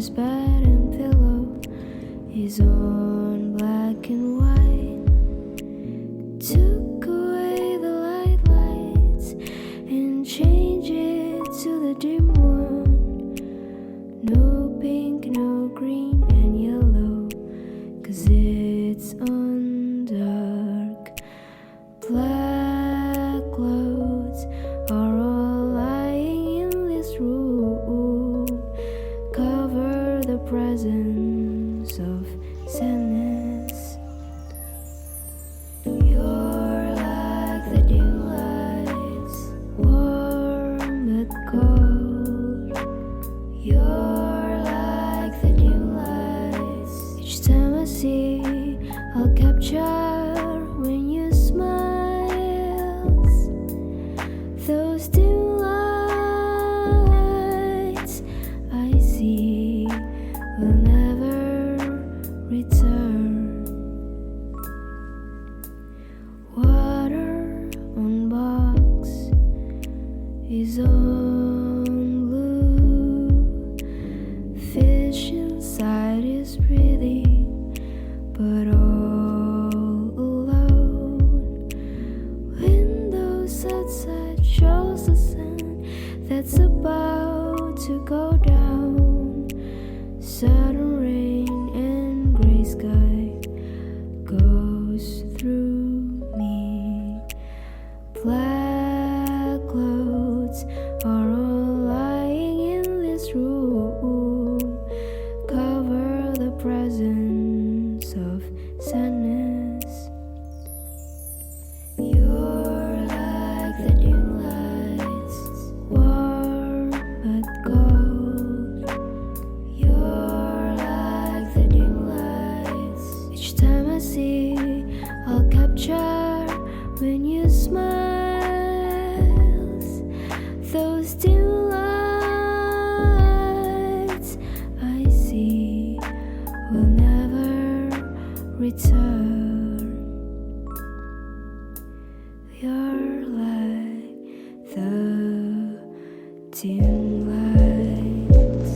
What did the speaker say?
his bed and pillow is on black and white. Took away the lights and changed it to the dim one. No pink, no green and yellow, 'cause it's on dark. Black clouds are all lying in this room, cover the presence of sadness. You're like the dim lights, warm but cold. You're like the dim lights. Each time I see, I'll capture when you smiles. Those dim lights I see will never return. Water on box is on blue. Fish inside is breathing, but all alone. Windows outside shows the sun that's about to go down. Sudden rain and gray sky goes through me. Black clouds are all lying in this room, cover the presence of sadness. You're like the dim lights, warm but cold. You're like the dim lights. Each time I see, I'll capture when you smiles. Those dim lights I see will never return. You're like the dim lights.